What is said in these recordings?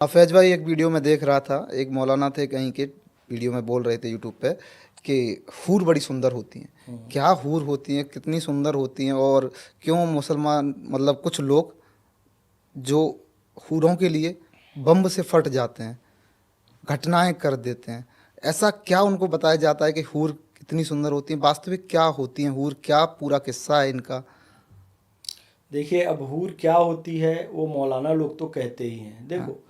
फैज भाई, एक वीडियो में देख रहा था, एक मौलाना थे कहीं के, वीडियो में बोल रहे थे यूट्यूब पे कि हूर बड़ी सुंदर होती हैं। क्या हूर होती हैं, कितनी सुंदर होती हैं, और क्यों मुसलमान मतलब कुछ लोग जो हूरों के लिए बम से फट जाते हैं, घटनाएं कर देते हैं, ऐसा क्या उनको बताया जाता है कि हूर कितनी सुंदर होती हैं? वास्तविक क्या होती हैं हूर? क्या पूरा किस्सा है इनका? देखिए, अब हूर क्या होती है वो मौलाना लोग तो कहते ही हैं। देखो, हाँ।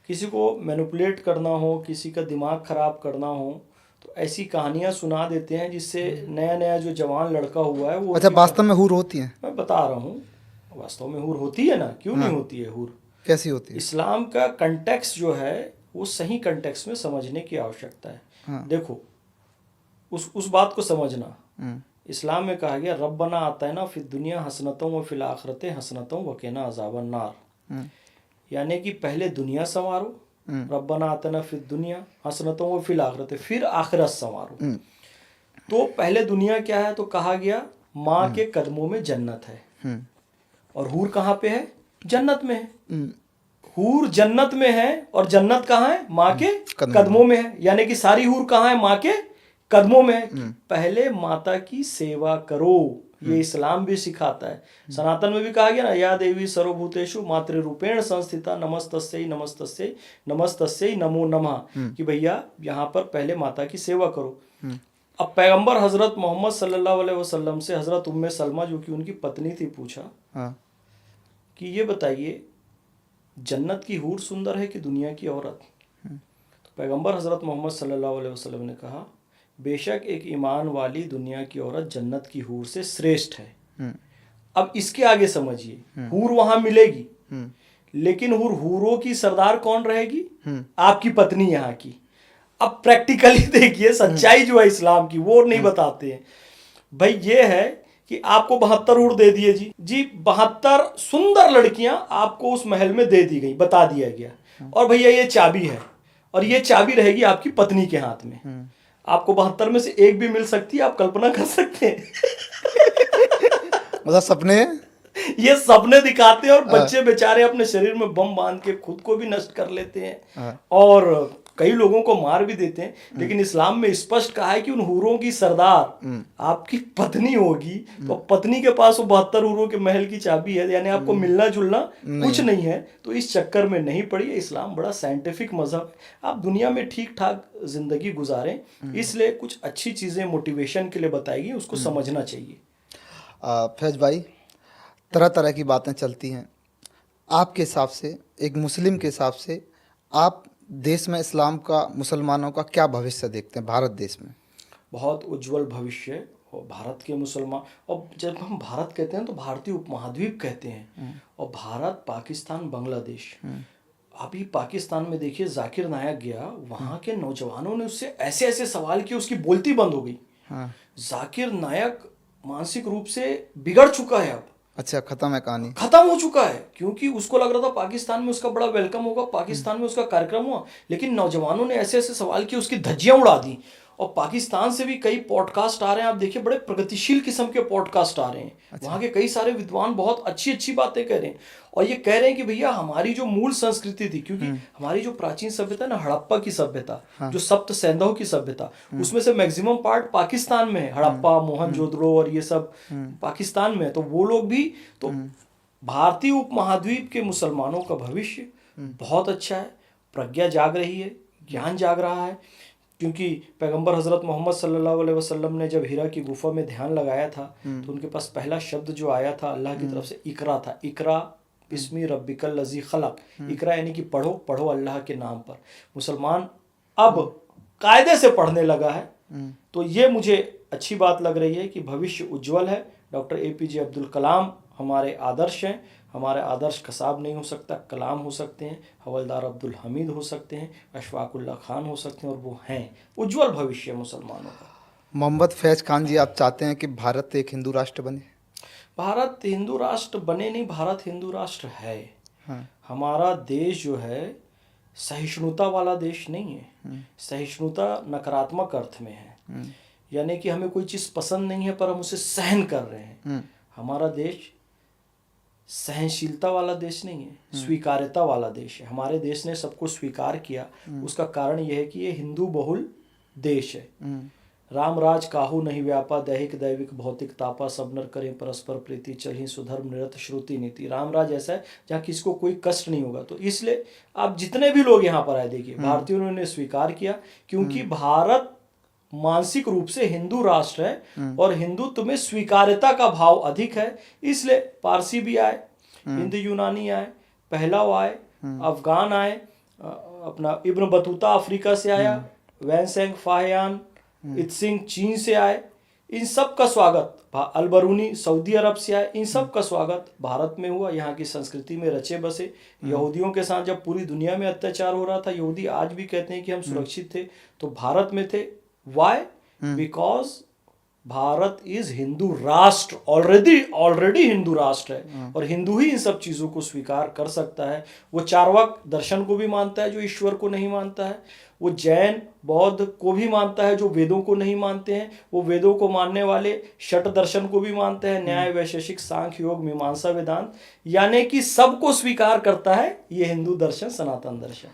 किसी को मैनिपुलेट करना हो, किसी का दिमाग ख़राब करना हो, तो ऐसी कहानियाँ सुना देते हैं जिससे नया नया जो जवान लड़का हुआ है वो अच्छा, भी वास्तव में हूर होती हैं? मैं बता रहा हूँ। वास्तव में हूर होती है ना, क्यों नहीं हाँ। होती है हूर। कैसी होती है? इस्लाम का कंटेक्स्ट जो है वो सही कंटेक्स्ट में समझने की आवश्यकता है। हाँ। देखो, उस बात को समझना। हम्म। इस्लाम में कहा गया रब्बना आतना फिद दुनिया हसनतों व फिल आखरते हसनतों वक़िना अज़ाबन नार। हम्म। यानी कि पहले दुनिया संवारो, हम्म। रब्बना आतना फिद दुनिया हसनतों व फिल आखरते, फिर आखिरत संवारो। हम्म। तो पहले दुनिया क्या है? तो कहा गया माँ हम्म। के कदमों में जन्नत है। हम्म। और हूर कहाँ पे है? जन्नत में है। हम्म। हूर जन्नत में है और जन्नत कहाँ है? माँ के कदमों में। कदमों में है। यानी कि सारी हूर कहाँ है? माँ के कदमों में है। हम्म। पहले माता की सेवा करो, ये इस्लाम भी सिखाता है। सनातन में भी कहा गया ना, या देवी सर्वभूतेषु मातृरूपेण संस्थिता नमस्तस्यै नमस्तस्यै नमस्तस्यै नमो नमः, कि भैया यहाँ पर पहले माता की सेवा करो। अब पैगंबर हजरत मोहम्मद सल्लल्लाहु अलैहि वसल्लम से हजरत उम्मे सलमा जो कि उनकी पत्नी थी पूछा हाँ। कि ये बताइए, जन्नत की हूर सुंदर है कि दुनिया की औरत? तो पैगंबर हजरत मोहम्मद सल्लल्लाहु अलैहि वसल्लम ने कहा, बेशक एक ईमान वाली दुनिया की औरत जन्नत की हूर से श्रेष्ठ है। हम्म। अब इसके आगे समझिए, हूर वहां मिलेगी, हम्म। लेकिन हूरों की सरदार कौन रहेगी? हम्म। आपकी पत्नी यहाँ की। अब प्रैक्टिकली देखिए, सच्चाई जो है इस्लाम की वो नहीं बताते हैं। भाई ये है कि आपको 72 ऊँट दे दिए जी जी, 72 सुंदर लड़कियां आपको उस महल में दे दी गई, बता दिया गया, और भैया ये चाबी है, और ये चाबी रहेगी आपकी पत्नी के हाथ में। आपको 72 में से एक भी मिल सकती है, आप कल्पना कर सकते हैं? मतलब सपने। ये सपने दिखाते हैं, और हाँ। बच्चे बेचारे अपने शरीर में बम बांध के खुद को भी नष्ट कर लेते हैं, हाँ। और कई लोगों को मार भी देते हैं। लेकिन इस्लाम में स्पष्ट कहा है कि उन हूरों की सरदार आपकी पत्नी होगी। तो पत्नी के पास वो 72 हूरों के महल की चाबी है, यानी आपको मिलना जुलना नहीं कुछ है। नहीं है। तो इस चक्कर में नहीं पड़िए। इस्लाम बड़ा साइंटिफिक मजहब है। आप दुनिया में ठीक ठाक जिंदगी गुजारें, इसलिए कुछ अच्छी चीजें मोटिवेशन के लिए बताएगी, उसको समझना चाहिए। फैज भाई, तरह तरह की बातें चलती हैं। आपके हिसाब से, एक मुस्लिम के हिसाब से, आप देश में इस्लाम का, मुसलमानों का क्या भविष्य देखते हैं भारत देश में? बहुत उज्जवल भविष्य। और भारत के मुसलमान, और जब हम भारत कहते हैं तो भारतीय उपमहाद्वीप कहते हैं। और भारत, पाकिस्तान, बांग्लादेश। अभी पाकिस्तान में देखिए, जाकिर नायक गया, वहाँ के नौजवानों ने उससे ऐसे ऐसे सवाल किए, उसकी बोलती बंद हो गई। हाँ। जाकिर नायक मानसिक रूप से बिगड़ चुका है अब, अच्छा, ख़त्म है कहानी? खत्म हो चुका है, क्योंकि उसको लग रहा था पाकिस्तान में उसका बड़ा वेलकम होगा, पाकिस्तान में उसका कार्यक्रम हुआ, लेकिन नौजवानों ने ऐसे ऐसे सवाल किए, उसकी धज्जियां उड़ा दी। और पाकिस्तान से भी कई पॉडकास्ट आ रहे हैं, आप देखिए, बड़े प्रगतिशील किस्म के पॉडकास्ट आ रहे हैं। अच्छा। वहाँ के कई सारे विद्वान बहुत अच्छी अच्छी बातें कह रहे हैं, और ये कह रहे हैं कि भैया हमारी जो मूल संस्कृति थी, क्योंकि हमारी जो प्राचीन सभ्यता ना, हड़प्पा की सभ्यता, हाँ। जो सप्त सैंधव की सभ्यता, उसमें से मैक्सिमम पार्ट पाकिस्तान में है। हड़प्पा, मोहनजोदड़ो और ये सब पाकिस्तान में है। तो वो लोग भी, तो भारतीय उपमहाद्वीप के मुसलमानों का भविष्य बहुत अच्छा है। प्रज्ञा जाग रही है, ज्ञान जाग रहा है, क्योंकि पैगंबर हजरत मोहम्मद सल्लल्लाहु अलैहि वसल्लम ने जब हीरा की गुफा में ध्यान लगाया था, तो उनके पास पहला शब्द जो आया था अल्लाह की तरफ से, इकरा था। इकरा बिस्मी रब्बिकल लजी खलक। इकरा यानी कि पढ़ो, पढ़ो अल्लाह के नाम पर। मुसलमान अब कायदे से पढ़ने लगा है। तो ये मुझे अच्छी बात लग रही है कि भविष्य उज्जवल है। डॉक्टर APJ अब्दुल कलाम हमारे आदर्श हैं। हमारे आदर्श कसाब नहीं हो सकता, कलाम हो सकते हैं, हवलदार अब्दुल हमीद हो सकते हैं, अशफाकुल्ला खान हो सकते हैं, और वो हैं। उज्जवल भविष्य मुसलमानों का। मोहम्मद फैज खान जी, आप चाहते हैं कि भारत एक हिंदू राष्ट्र बने? भारत हिंदू राष्ट्र बने नहीं, भारत हिंदू राष्ट्र है। हाँ। हमारा देश जो है सहिष्णुता वाला देश नहीं है। सहिष्णुता नकारात्मक अर्थ में है, यानी कि हमें कोई चीज़ पसंद नहीं है पर हम उसे सहन कर रहे हैं। हमारा देश सहनशीलता वाला देश नहीं है, स्वीकार्यता वाला देश है। हमारे देश ने सबको स्वीकार किया, उसका कारण यह है कि ये हिंदू बहुल देश है। राम राज काहू नहीं व्यापा, दैहिक दैविक भौतिक तापा, सब नर करें परस्पर प्रीति, चलही सुधर्म निरत श्रुति नीति। राम राज ऐसा है जहाँ किसी को कोई कष्ट नहीं होगा। तो इसलिए आप जितने भी लोग यहाँ पर आए, देखिए भारतीयों ने स्वीकार किया, क्योंकि भारत मानसिक रूप से हिंदू राष्ट्र है और हिंदुत्व में स्वीकार्यता का भाव अधिक है। इसलिए पारसी भी आए, हिंद यूनानी आए, पहलव आए, अफगान आए, अपना इब्न बतूता अफ्रीका से आया, वैनसेंग फाहियान इत्सिंग चीन से आए, इन सब का स्वागत, अलबरूनी सऊदी अरब से आए, इन सब का स्वागत भारत में हुआ। यहाँ की संस्कृति में रचे बसे। यहूदियों के साथ जब पूरी दुनिया में अत्याचार हो रहा था, यहूदी आज भी कहते हैं कि हम सुरक्षित थे, तो भारत में थे। Why? Because Bharat is Hindu rashtra, already Hindu राष्ट्र है, और हिंदू ही इन सब चीजों को स्वीकार कर सकता है। वो चार्वाक दर्शन को भी मानता है जो ईश्वर को नहीं मानता है, वो जैन बौद्ध को भी मानता है जो वेदों को नहीं मानते हैं, वो वेदों को मानने वाले षट दर्शन को भी मानते हैं, न्याय वैशेषिक सांख्य योग मीमांसा वेदांत, यानी कि सबको स्वीकार करता है ये हिंदू दर्शन, सनातन दर्शन।